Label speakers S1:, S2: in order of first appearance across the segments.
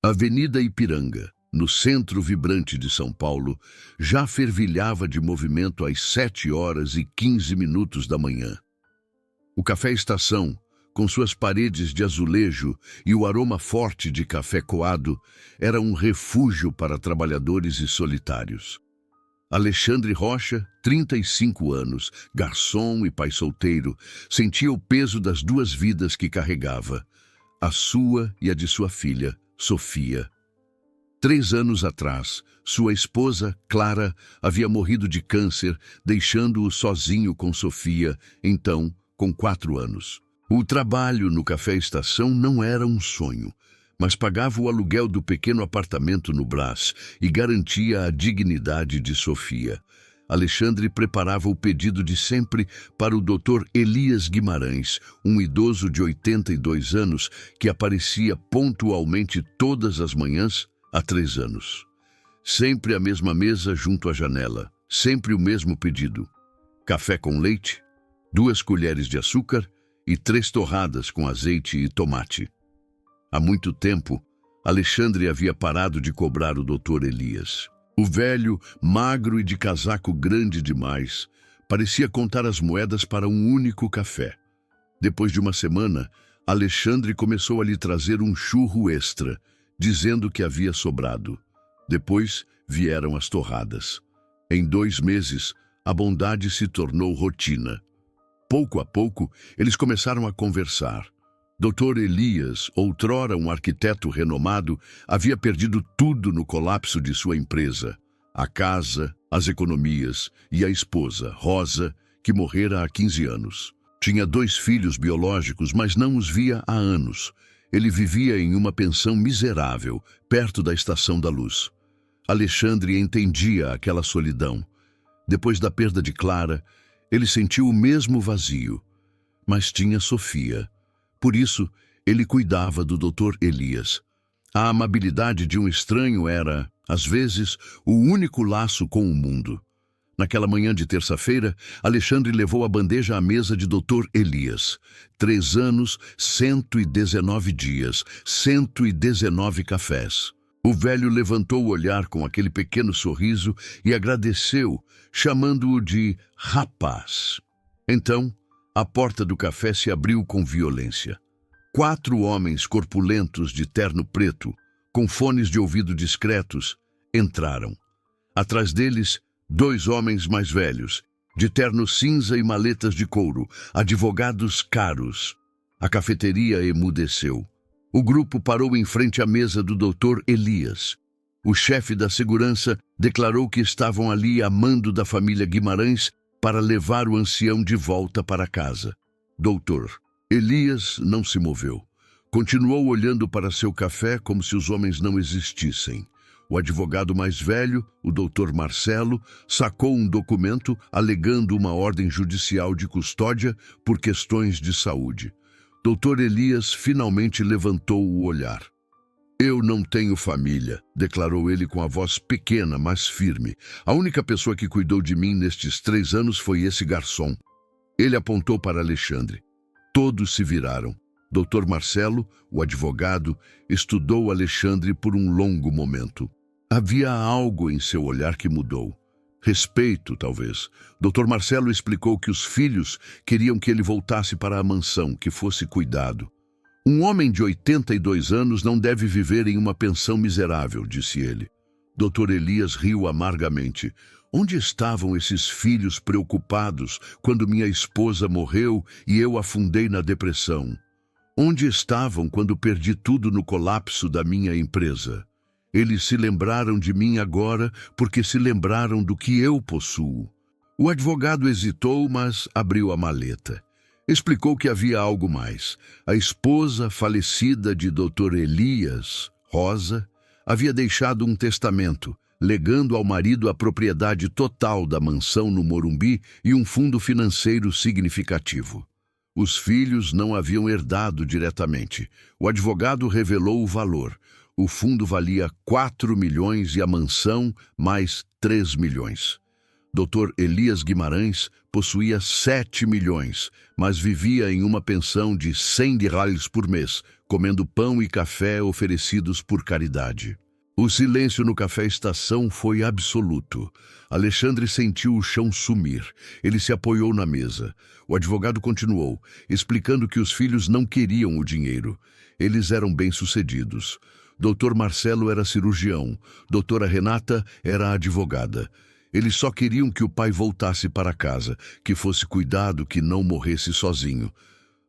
S1: Avenida Ipiranga, no centro vibrante de São Paulo, já fervilhava de movimento às 7h15 da manhã. O Café Estação, com suas paredes de azulejo e o aroma forte de café coado, era um refúgio para trabalhadores e solitários. Alexandre Rocha, 35 anos, garçom e pai solteiro, sentia o peso das duas vidas que carregava, a sua e a de sua filha, Sofia. 3 anos atrás, sua esposa, Clara, havia morrido de câncer, deixando-o sozinho com Sofia, então, com 4 anos. O trabalho no Café Estação não era um sonho, mas pagava o aluguel do pequeno apartamento no Brás e garantia a dignidade de Sofia. Alexandre preparava o pedido de sempre para o Dr. Elias Guimarães, um idoso de 82 anos que aparecia pontualmente todas as manhãs há 3 anos. Sempre a mesma mesa junto à janela, sempre o mesmo pedido: café com leite, 2 colheres de açúcar e 3 torradas com azeite e tomate. Há muito tempo, Alexandre havia parado de cobrar o Dr. Elias. O velho, magro e de casaco grande demais, parecia contar as moedas para um único café. Depois de uma semana, Alexandre começou a lhe trazer um churro extra, dizendo que havia sobrado. Depois vieram as torradas. Em 2 meses, a bondade se tornou rotina. Pouco a pouco, eles começaram a conversar. Dr. Elias, outrora um arquiteto renomado, havia perdido tudo no colapso de sua empresa: a casa, as economias e a esposa, Rosa, que morrera há 15 anos. Tinha 2 filhos biológicos, mas não os via há anos. Ele vivia em uma pensão miserável, perto da Estação da Luz. Alexandre entendia aquela solidão. Depois da perda de Clara, ele sentiu o mesmo vazio, mas tinha Sofia. Por isso, ele cuidava do Dr. Elias. A amabilidade de um estranho era, às vezes, o único laço com o mundo. Naquela manhã de terça-feira, Alexandre levou a bandeja à mesa de Dr. Elias. 3 anos, 119 dias, 119 cafés. O velho levantou o olhar com aquele pequeno sorriso e agradeceu, chamando-o de rapaz. Então, a porta do café se abriu com violência. 4 homens corpulentos de terno preto, com fones de ouvido discretos, entraram. Atrás deles, 2 homens mais velhos, de terno cinza e maletas de couro, advogados caros. A cafeteria emudeceu. O grupo parou em frente à mesa do Dr. Elias. O chefe da segurança declarou que estavam ali a mando da família Guimarães para levar o ancião de volta para casa. Doutor Elias não se moveu. Continuou olhando para seu café como se os homens não existissem. O advogado mais velho, o Dr. Marcelo, sacou um documento alegando uma ordem judicial de custódia por questões de saúde. Dr. Elias finalmente levantou o olhar. Eu não tenho família, declarou ele com a voz pequena, mas firme. A única pessoa que cuidou de mim nestes 3 anos foi esse garçom. Ele apontou para Alexandre. Todos se viraram. Dr. Marcelo, o advogado, estudou Alexandre por um longo momento. Havia algo em seu olhar que mudou. Respeito, talvez. Dr. Marcelo explicou que os filhos queriam que ele voltasse para a mansão, que fosse cuidado. Um homem de 82 anos não deve viver em uma pensão miserável, disse ele. Dr. Elias riu amargamente. Onde estavam esses filhos preocupados quando minha esposa morreu e eu afundei na depressão? Onde estavam quando perdi tudo no colapso da minha empresa? Eles se lembraram de mim agora porque se lembraram do que eu possuo. O advogado hesitou, mas abriu a maleta. Explicou que havia algo mais. A esposa falecida de Dr. Elias, Rosa, havia deixado um testamento, legando ao marido a propriedade total da mansão no Morumbi e um fundo financeiro significativo. Os filhos não haviam herdado diretamente. O advogado revelou o valor. O fundo valia 4 milhões e a mansão mais 3 milhões. Dr. Elias Guimarães possuía 7 milhões, mas vivia em uma pensão de 100 reais por mês, comendo pão e café oferecidos por caridade. O silêncio no café-estação foi absoluto. Alexandre sentiu o chão sumir. Ele se apoiou na mesa. O advogado continuou, explicando que os filhos não queriam o dinheiro. Eles eram bem-sucedidos. Dr. Marcelo era cirurgião. Doutora Renata era advogada. Eles só queriam que o pai voltasse para casa, que fosse cuidado, que não morresse sozinho.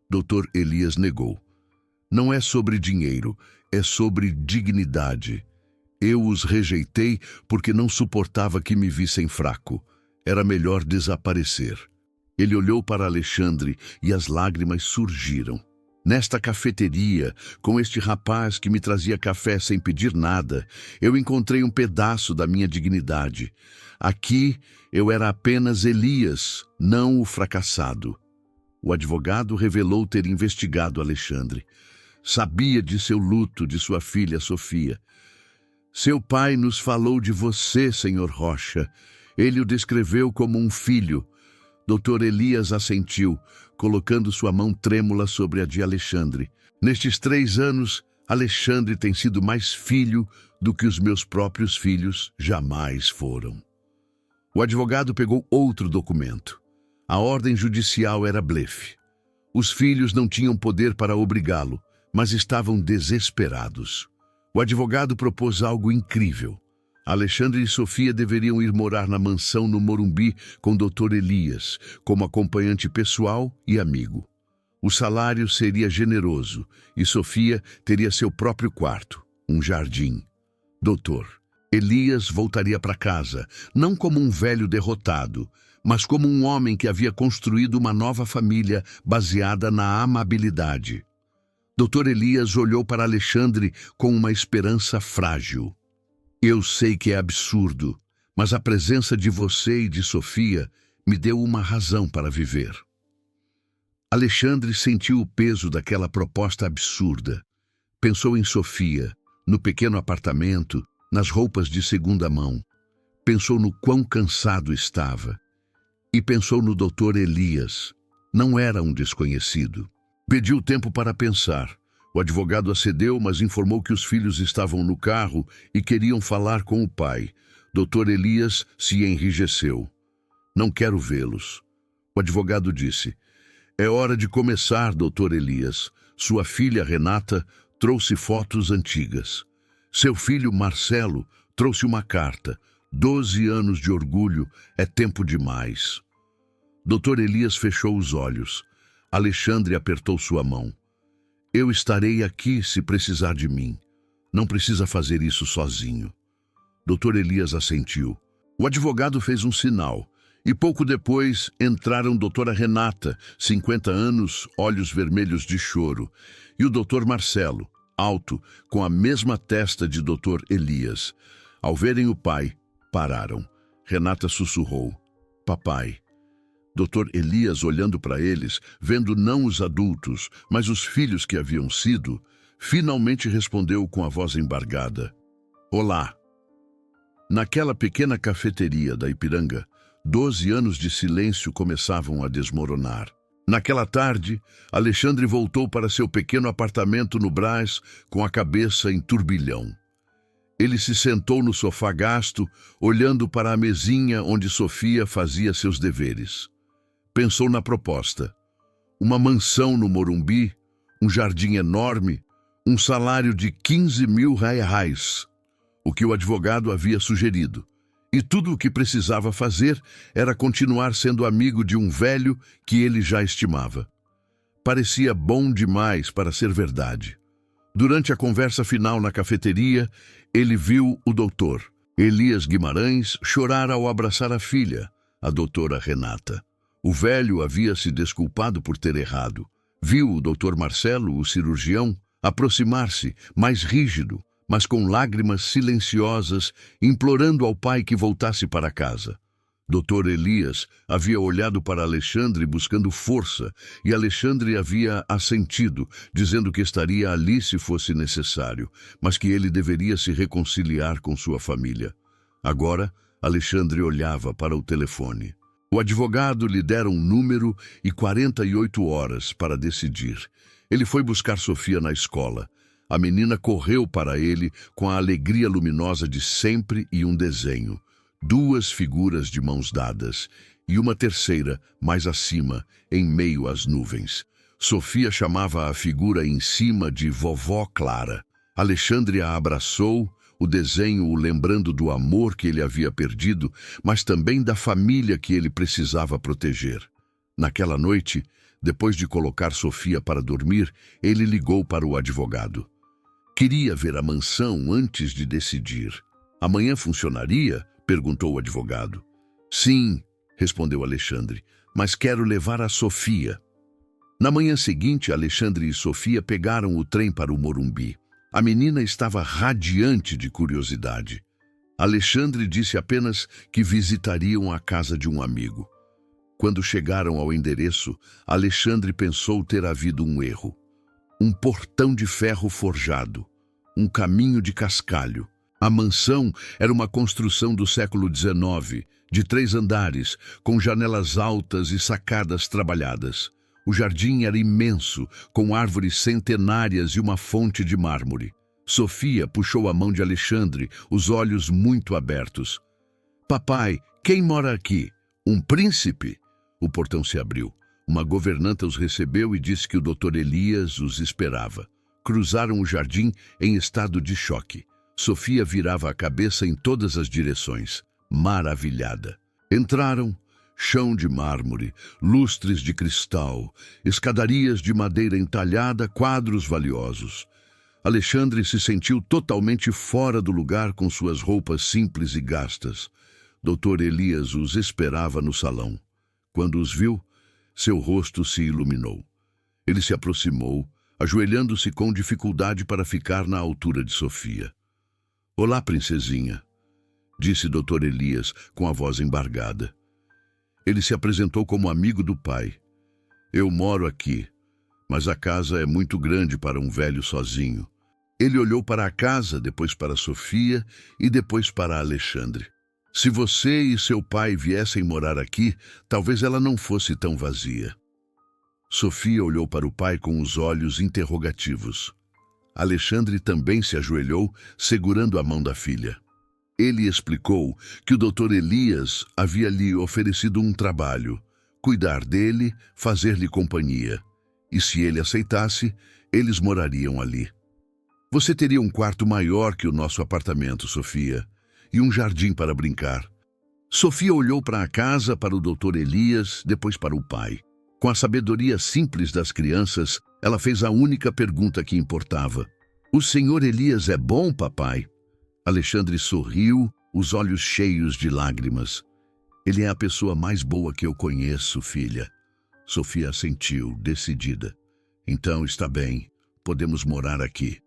S1: Dr. Elias negou. Não é sobre dinheiro, é sobre dignidade. Eu os rejeitei porque não suportava que me vissem fraco. Era melhor desaparecer. Ele olhou para Alexandre e as lágrimas surgiram. Nesta cafeteria, com este rapaz que me trazia café sem pedir nada, eu encontrei um pedaço da minha dignidade. Aqui, eu era apenas Elias, não o fracassado. O advogado revelou ter investigado Alexandre. Sabia de seu luto de sua filha Sofia. Seu pai nos falou de você, Sr. Rocha. Ele o descreveu como um filho. Dr. Elias assentiu, colocando sua mão trêmula sobre a de Alexandre. Nestes 3 anos, Alexandre tem sido mais filho do que os meus próprios filhos jamais foram. O advogado pegou outro documento. A ordem judicial era blefe. Os filhos não tinham poder para obrigá-lo, mas estavam desesperados. O advogado propôs algo incrível. Alexandre e Sofia deveriam ir morar na mansão no Morumbi com Dr. Elias, como acompanhante pessoal e amigo. O salário seria generoso e Sofia teria seu próprio quarto, um jardim. Dr. Elias voltaria para casa, não como um velho derrotado, mas como um homem que havia construído uma nova família baseada na amabilidade. Dr. Elias olhou para Alexandre com uma esperança frágil. Eu sei que é absurdo, mas a presença de você e de Sofia me deu uma razão para viver. Alexandre sentiu o peso daquela proposta absurda. Pensou em Sofia, no pequeno apartamento, nas roupas de segunda mão. Pensou no quão cansado estava. E pensou no Dr. Elias. Não era um desconhecido. Pediu tempo para pensar. O advogado acedeu, mas informou que os filhos estavam no carro e queriam falar com o pai. Dr. Elias se enrijeceu. Não quero vê-los. O advogado disse, é hora de começar, Dr. Elias. Sua filha Renata trouxe fotos antigas. Seu filho Marcelo trouxe uma carta. 12 anos de orgulho é tempo demais. Dr. Elias fechou os olhos. Alexandre apertou sua mão. Eu estarei aqui se precisar de mim. Não precisa fazer isso sozinho. Dr. Elias assentiu. O advogado fez um sinal. E pouco depois entraram doutora Renata, 50 anos, olhos vermelhos de choro, e o doutor Marcelo, alto, com a mesma testa de doutor Elias. Ao verem o pai, pararam. Renata sussurrou. Papai. Dr. Elias, olhando para eles, vendo não os adultos, mas os filhos que haviam sido, finalmente respondeu com a voz embargada. Olá. Naquela pequena cafeteria da Ipiranga, 12 anos de silêncio começavam a desmoronar. Naquela tarde, Alexandre voltou para seu pequeno apartamento no Brás com a cabeça em turbilhão. Ele se sentou no sofá gasto, olhando para a mesinha onde Sofia fazia seus deveres. Pensou na proposta. Uma mansão no Morumbi, um jardim enorme, um salário de 15 mil reais, o que o advogado havia sugerido. E tudo o que precisava fazer era continuar sendo amigo de um velho que ele já estimava. Parecia bom demais para ser verdade. Durante a conversa final na cafeteria, ele viu o doutor Elias Guimarães chorar ao abraçar a filha, a doutora Renata. O velho havia se desculpado por ter errado. Viu o doutor Marcelo, o cirurgião, aproximar-se, mais rígido, mas com lágrimas silenciosas, implorando ao pai que voltasse para casa. Dr. Elias havia olhado para Alexandre buscando força, e Alexandre havia assentido, dizendo que estaria ali se fosse necessário, mas que ele deveria se reconciliar com sua família. Agora, Alexandre olhava para o telefone. O advogado lhe dera um número e 48 horas para decidir. Ele foi buscar Sofia na escola. A menina correu para ele com a alegria luminosa de sempre e um desenho. Duas figuras de mãos dadas e uma terceira, mais acima, em meio às nuvens. Sofia chamava a figura em cima de Vovó Clara. Alexandre a abraçou, o desenho o lembrando do amor que ele havia perdido, mas também da família que ele precisava proteger. Naquela noite, depois de colocar Sofia para dormir, ele ligou para o advogado. Queria ver a mansão antes de decidir. Amanhã funcionaria? Perguntou o advogado. Sim, respondeu Alexandre, mas quero levar a Sofia. Na manhã seguinte, Alexandre e Sofia pegaram o trem para o Morumbi. A menina estava radiante de curiosidade. Alexandre disse apenas que visitariam a casa de um amigo. Quando chegaram ao endereço, Alexandre pensou ter havido um erro. Um portão de ferro forjado, um caminho de cascalho. A mansão era uma construção do século XIX, de 3 andares, com janelas altas e sacadas trabalhadas. O jardim era imenso, com árvores centenárias e uma fonte de mármore. Sofia puxou a mão de Alexandre, os olhos muito abertos. Papai, quem mora aqui? Um príncipe? O portão se abriu. Uma governanta os recebeu e disse que o Dr. Elias os esperava. Cruzaram o jardim em estado de choque. Sofia virava a cabeça em todas as direções, maravilhada. Entraram, chão de mármore, lustres de cristal, escadarias de madeira entalhada, quadros valiosos. Alexandre se sentiu totalmente fora do lugar com suas roupas simples e gastas. Dr. Elias os esperava no salão. Quando os viu, seu rosto se iluminou. Ele se aproximou, ajoelhando-se com dificuldade para ficar na altura de Sofia. Olá, princesinha, disse Dr. Elias com a voz embargada. Ele se apresentou como amigo do pai. Eu moro aqui, mas a casa é muito grande para um velho sozinho. Ele olhou para a casa, depois para Sofia e depois para Alexandre. Se você e seu pai viessem morar aqui, talvez ela não fosse tão vazia. Sofia olhou para o pai com os olhos interrogativos. Alexandre também se ajoelhou, segurando a mão da filha. Ele explicou que o Dr. Elias havia lhe oferecido um trabalho, cuidar dele, fazer-lhe companhia. E se ele aceitasse, eles morariam ali. Você teria um quarto maior que o nosso apartamento, Sofia, e um jardim para brincar. Sofia olhou para a casa, para o Dr. Elias, depois para o pai. Com a sabedoria simples das crianças, ela fez a única pergunta que importava. O senhor Elias é bom, papai? Alexandre sorriu, os olhos cheios de lágrimas. Ele é a pessoa mais boa que eu conheço, filha. Sofia assentiu, decidida. Então está bem, podemos morar aqui.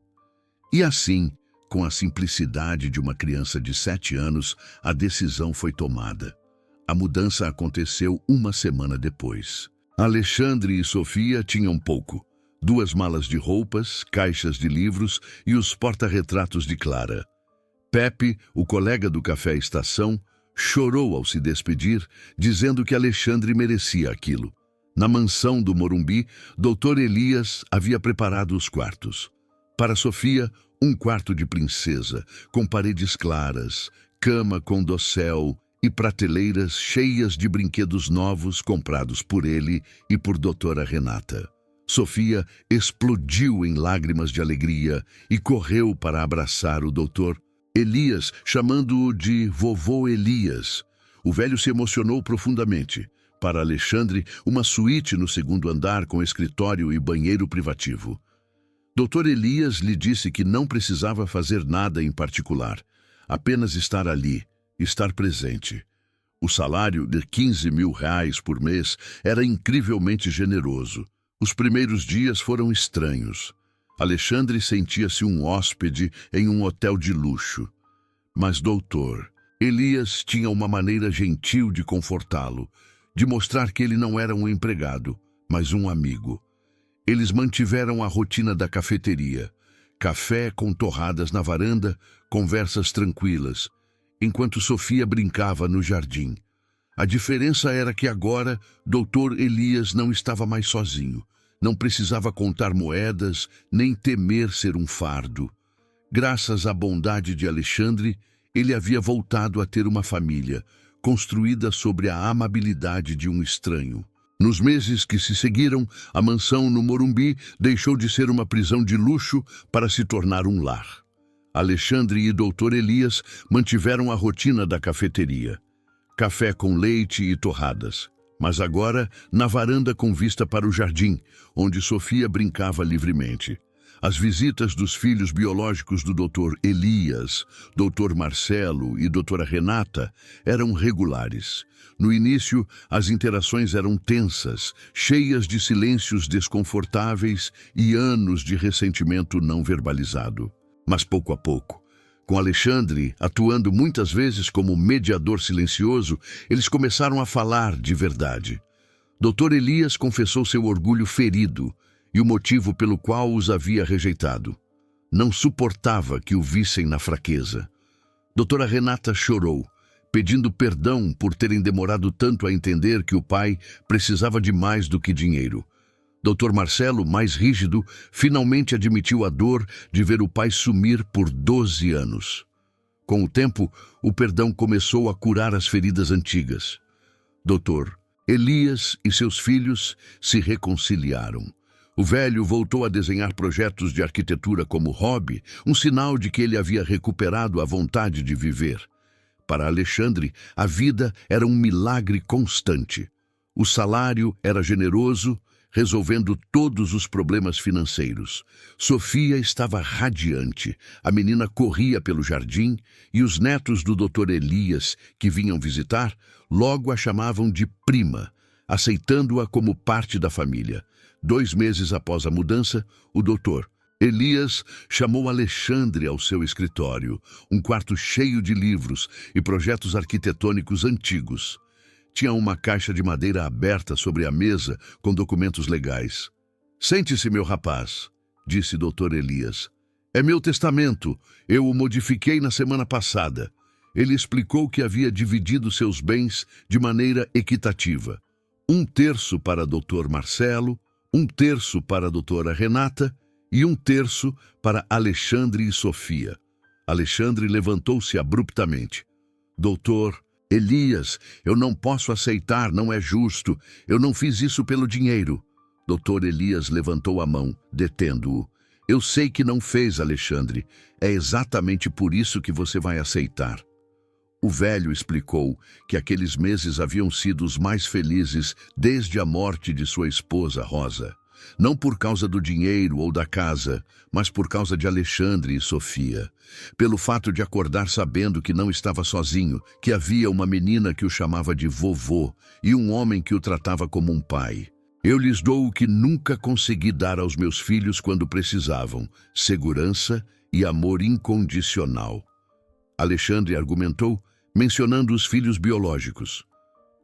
S1: E assim, com a simplicidade de uma criança de 7 anos, a decisão foi tomada. A mudança aconteceu uma semana depois. Alexandre e Sofia tinham pouco. 2 malas de roupas, caixas de livros e os porta-retratos de Clara. Pepe, o colega do Café Estação, chorou ao se despedir, dizendo que Alexandre merecia aquilo. Na mansão do Morumbi, Dr. Elias havia preparado os quartos. Para Sofia, um quarto de princesa, com paredes claras, cama com dossel e prateleiras cheias de brinquedos novos comprados por ele e por doutora Renata. Sofia explodiu em lágrimas de alegria e correu para abraçar o doutor Elias, chamando-o de Vovô Elias. O velho se emocionou profundamente. Para Alexandre, uma suíte no 2º andar com escritório e banheiro privativo. Dr. Elias lhe disse que não precisava fazer nada em particular, apenas estar ali, estar presente. O salário de R$ 15.000 por mês era incrivelmente generoso. Os primeiros dias foram estranhos. Alexandre sentia-se um hóspede em um hotel de luxo. Mas Dr. Elias tinha uma maneira gentil de confortá-lo, de mostrar que ele não era um empregado, mas um amigo. Eles mantiveram a rotina da cafeteria. Café com torradas na varanda, conversas tranquilas, enquanto Sofia brincava no jardim. A diferença era que agora Dr. Elias não estava mais sozinho. Não precisava contar moedas, nem temer ser um fardo. Graças à bondade de Alexandre, ele havia voltado a ter uma família, construída sobre a amabilidade de um estranho. Nos meses que se seguiram, a mansão no Morumbi deixou de ser uma prisão de luxo para se tornar um lar. Alexandre e Dr. Elias mantiveram a rotina da cafeteria. Café com leite e torradas. Mas agora, na varanda com vista para o jardim, onde Sofia brincava livremente. As visitas dos filhos biológicos do Dr. Elias, Dr. Marcelo e Dra. Renata eram regulares. No início, as interações eram tensas, cheias de silêncios desconfortáveis e anos de ressentimento não verbalizado. Mas pouco a pouco, com Alexandre atuando muitas vezes como mediador silencioso, eles começaram a falar de verdade. Dr. Elias confessou seu orgulho ferido e o motivo pelo qual os havia rejeitado. Não suportava que o vissem na fraqueza. Dra. Renata chorou, pedindo perdão por terem demorado tanto a entender que o pai precisava de mais do que dinheiro. Dr. Marcelo, mais rígido, finalmente admitiu a dor de ver o pai sumir por 12 anos. Com o tempo, o perdão começou a curar as feridas antigas. Dr. Elias e seus filhos se reconciliaram. O velho voltou a desenhar projetos de arquitetura como hobby, um sinal de que ele havia recuperado a vontade de viver. Para Alexandre, a vida era um milagre constante. O salário era generoso, resolvendo todos os problemas financeiros. Sofia estava radiante. A menina corria pelo jardim e os netos do Dr. Elias, que vinham visitar, logo a chamavam de prima, aceitando-a como parte da família. 2 meses após a mudança, o Dr. Elias chamou Alexandre ao seu escritório, um quarto cheio de livros e projetos arquitetônicos antigos. Tinha uma caixa de madeira aberta sobre a mesa com documentos legais. "Sente-se, meu rapaz", disse Dr. Elias. "É meu testamento. Eu o modifiquei na semana passada." Ele explicou que havia dividido seus bens de maneira equitativa. 1/3 para Dr. Marcelo, 1/3 para a Dra. Renata e 1/3 para Alexandre e Sofia. Alexandre levantou-se abruptamente. "Doutor Elias, eu não posso aceitar, não é justo. Eu não fiz isso pelo dinheiro." Dr. Elias levantou a mão, detendo-o. "Eu sei que não fez, Alexandre. É exatamente por isso que você vai aceitar." O velho explicou que aqueles meses haviam sido os mais felizes desde a morte de sua esposa, Rosa. Não por causa do dinheiro ou da casa, mas por causa de Alexandre e Sofia. Pelo fato de acordar sabendo que não estava sozinho, que havia uma menina que o chamava de vovô e um homem que o tratava como um pai. "Eu lhes dou o que nunca consegui dar aos meus filhos quando precisavam: segurança e amor incondicional." Alexandre argumentou, mencionando os filhos biológicos.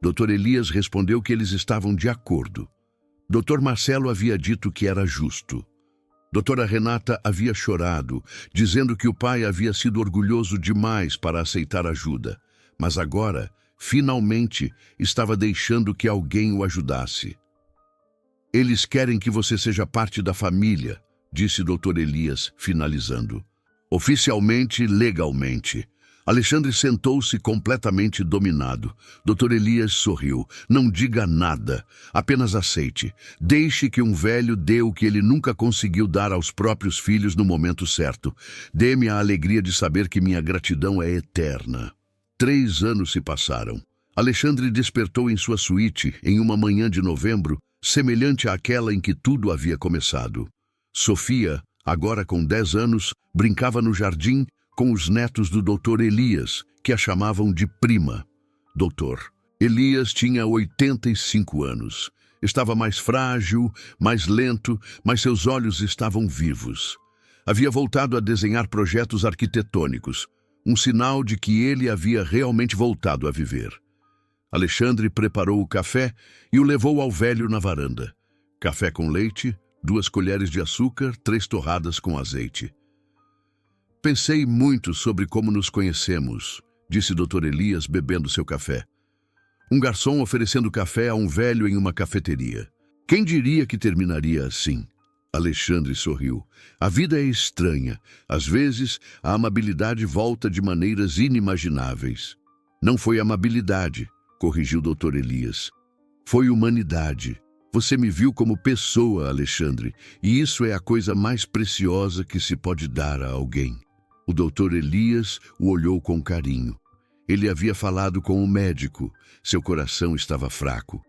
S1: Dr. Elias respondeu que eles estavam de acordo. Dr. Marcelo havia dito que era justo. Dra. Renata havia chorado, dizendo que o pai havia sido orgulhoso demais para aceitar ajuda, mas agora, finalmente, estava deixando que alguém o ajudasse. "Eles querem que você seja parte da família", disse Dr. Elias, finalizando. "Oficialmente, legalmente." Alexandre sentou-se completamente dominado. Dr. Elias sorriu. "Não diga nada. Apenas aceite. Deixe que um velho dê o que ele nunca conseguiu dar aos próprios filhos no momento certo. Dê-me a alegria de saber que minha gratidão é eterna." 3 anos se passaram. Alexandre despertou em sua suíte em uma manhã de novembro, semelhante àquela em que tudo havia começado. Sofia, agora com 10 anos, brincava no jardim com os netos do Dr. Elias, que a chamavam de prima. Dr. Elias tinha 85 anos. Estava mais frágil, mais lento, mas seus olhos estavam vivos. Havia voltado a desenhar projetos arquitetônicos, um sinal de que ele havia realmente voltado a viver. Alexandre preparou o café e o levou ao velho na varanda. Café com leite, 2 colheres de açúcar, 3 torradas com azeite. "Pensei muito sobre como nos conhecemos", disse Dr. Elias, bebendo seu café. Um garçom oferecendo café a um velho em uma cafeteria. Quem diria que terminaria assim? Alexandre sorriu. A vida é estranha. Às vezes, a amabilidade volta de maneiras inimagináveis. Não foi amabilidade, corrigiu o Dr. Elias. Foi humanidade. Você me viu como pessoa, Alexandre, e isso é a coisa mais preciosa que se pode dar a alguém. O Dr. Elias o olhou com carinho. Ele havia falado com o médico. Seu coração estava fraco.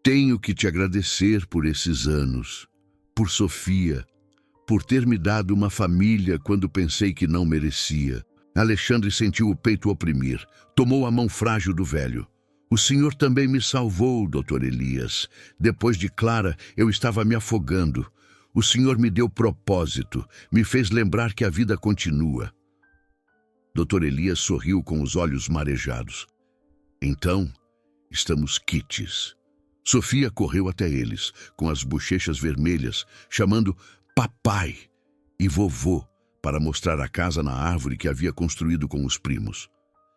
S1: Tenho que te agradecer por esses anos, por Sofia, por ter me dado uma família quando pensei que não merecia. Alexandre sentiu o peito oprimir. Tomou a mão frágil do velho. O senhor também me salvou, Dr. Elias. Depois de Clara, eu estava me afogando. O senhor me deu propósito, me fez lembrar que a vida continua. Dr. Elias sorriu com os olhos marejados. Então, estamos quites. Sofia correu até eles, com as bochechas vermelhas, chamando papai e vovô para mostrar a casa na árvore que havia construído com os primos.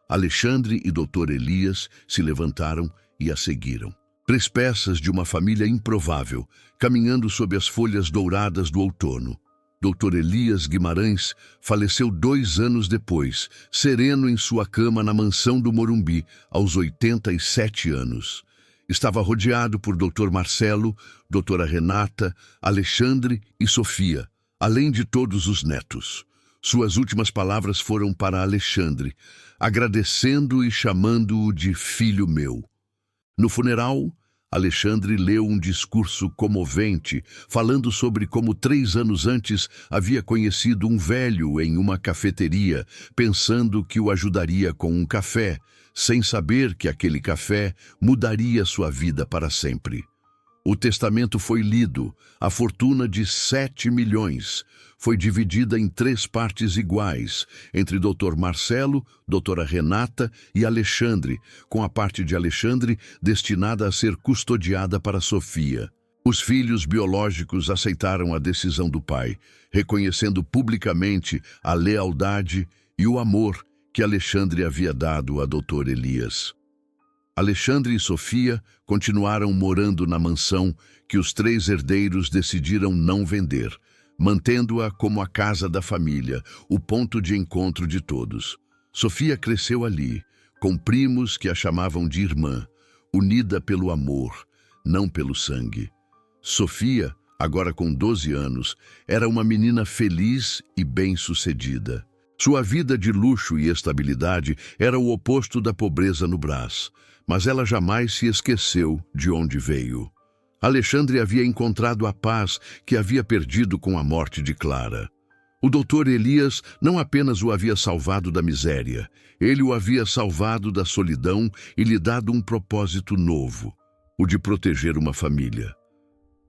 S1: Alexandre e Dr. Elias se levantaram e a seguiram. Três peças de uma família improvável, caminhando sob as folhas douradas do outono. Dr. Elias Guimarães faleceu 2 anos depois, sereno em sua cama na mansão do Morumbi, aos 87 anos. Estava rodeado por Dr. Marcelo, Dra. Renata, Alexandre e Sofia, além de todos os netos. Suas últimas palavras foram para Alexandre, agradecendo e chamando-o de filho meu. No funeral, Alexandre leu um discurso comovente, falando sobre como 3 anos antes havia conhecido um velho em uma cafeteria, pensando que o ajudaria com um café, sem saber que aquele café mudaria sua vida para sempre. O testamento foi lido, a fortuna de 7 milhões. Foi dividida em 3 partes iguais, entre Dr. Marcelo, Dra. Renata e Alexandre, com a parte de Alexandre destinada a ser custodiada para Sofia. Os filhos biológicos aceitaram a decisão do pai, reconhecendo publicamente a lealdade e o amor que Alexandre havia dado a Dr. Elias. Alexandre e Sofia continuaram morando na mansão que os 3 herdeiros decidiram não vender, mantendo-a como a casa da família, o ponto de encontro de todos. Sofia cresceu ali, com primos que a chamavam de irmã, unida pelo amor, não pelo sangue. Sofia, agora com 12 anos, era uma menina feliz e bem-sucedida. Sua vida de luxo e estabilidade era o oposto da pobreza no Brás, mas ela jamais se esqueceu de onde veio. Alexandre havia encontrado a paz que havia perdido com a morte de Clara. O Dr. Elias não apenas o havia salvado da miséria, ele o havia salvado da solidão e lhe dado um propósito novo, o de proteger uma família.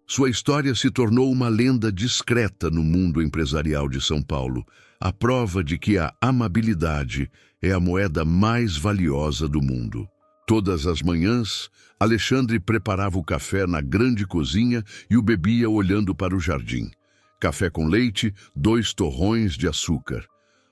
S1: Sua história se tornou uma lenda discreta no mundo empresarial de São Paulo, a prova de que a amabilidade é a moeda mais valiosa do mundo. Todas as manhãs, Alexandre preparava o café na grande cozinha e o bebia olhando para o jardim. Café com leite, 2 torrões de açúcar.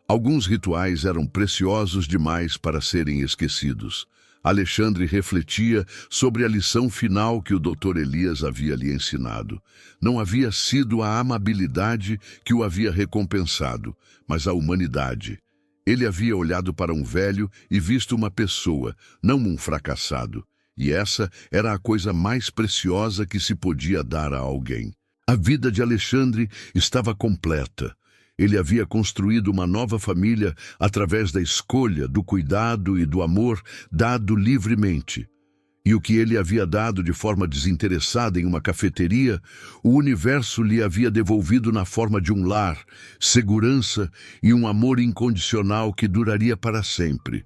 S1: Alguns rituais eram preciosos demais para serem esquecidos. Alexandre refletia sobre a lição final que o Dr. Elias havia lhe ensinado. Não havia sido a amabilidade que o havia recompensado, mas a humanidade. Ele havia olhado para um velho e visto uma pessoa, não um fracassado. E essa era a coisa mais preciosa que se podia dar a alguém. A vida de Alexandre estava completa. Ele havia construído uma nova família através da escolha, do cuidado e do amor dado livremente. E o que ele havia dado de forma desinteressada em uma cafeteria, o universo lhe havia devolvido na forma de um lar, segurança e um amor incondicional que duraria para sempre.